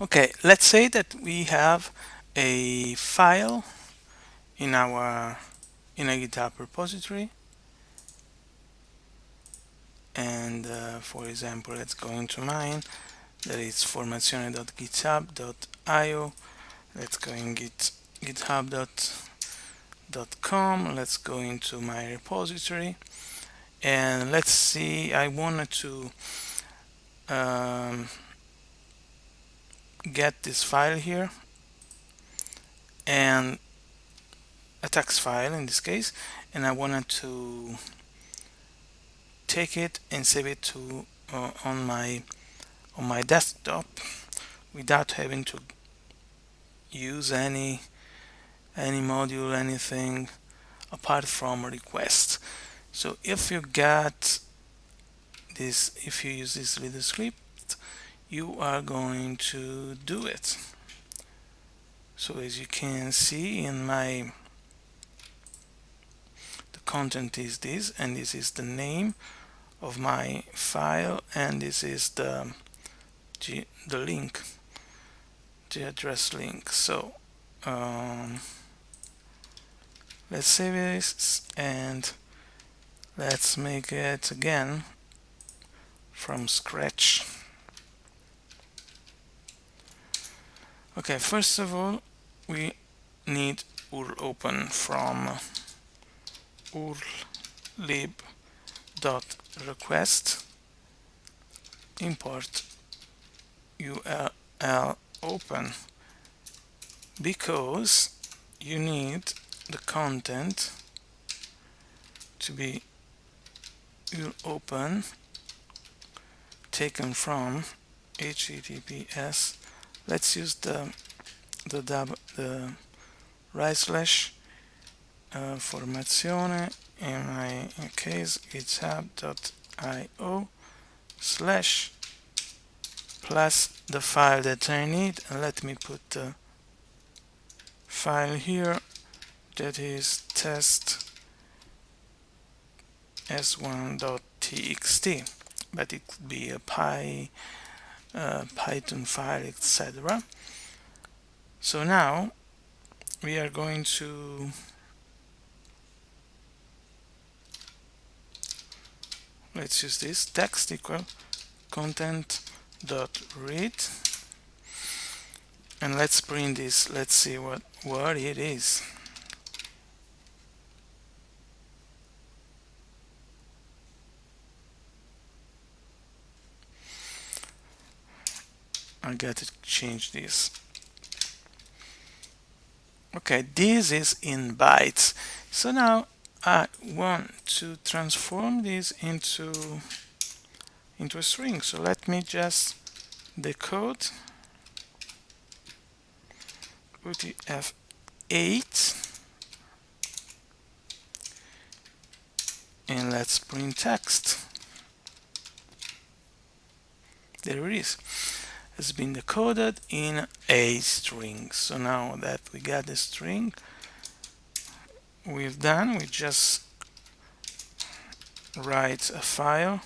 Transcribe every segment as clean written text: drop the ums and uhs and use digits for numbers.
Okay, let's say that we have a file in our in a GitHub repository, and for example, let's go into mine. That is formazione.github.io. Let's go in github.com. Let's go into my repository, and let's see. I wanted to um, get this file here, and a text file in this case, and I wanted to take it and save it to on my desktop without having to use any module, anything apart from request. So if you got this, if you use this little script, you are going to do it. So as you can see in my, the content is this, and this is the name of my file, and this is the link, the address link. So let's save this and let's make it again from scratch. Okay, first of all, we need url.open from urllib.request import url open, because you need the content to be url.open taken from https. Let's use the right slash formazione, in my case github.io slash plus the file that I need, and let me put the file here, that is test s1.txt, but it could be a Python file, etc. So now we are going to let's use this text equal content dot read, and let's print this. Let's see what it is. I got to change this. Okay, this is in bytes. So now I want to transform this into a string. So let me just decode UTF-8, and let's print text. There it is. It's been decoded in a string. So now that we got the string, we just write a file.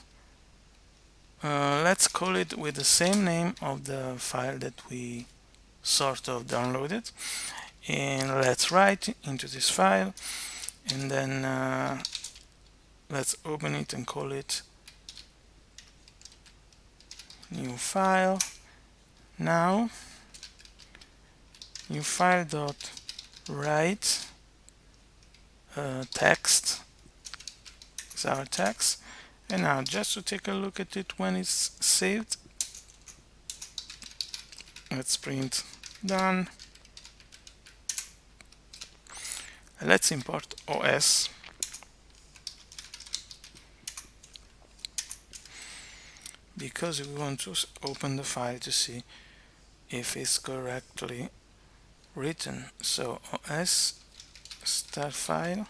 Let's call it with the same name of the file that we sort of downloaded, and let's write into this file, and then let's open it and call it new file. Now new file dot write text is our text, and now just to take a look at it when it's saved, let's print done. Let's import OS, because we want to open the file to see if it's correctly written. So OS start file,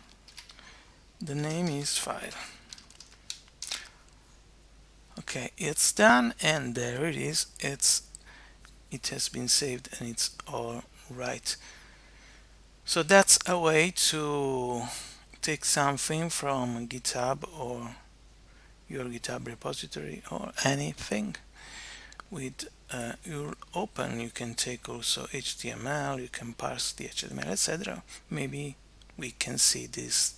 the name is file. Okay, it's done, and there it is. It has been saved, and it's all right. So that's a way to take something from GitHub or your GitHub repository or anything with url.open, you can take also HTML, you can parse the HTML, etc. Maybe we can see this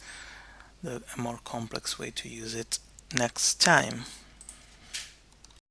a more complex way to use it next time.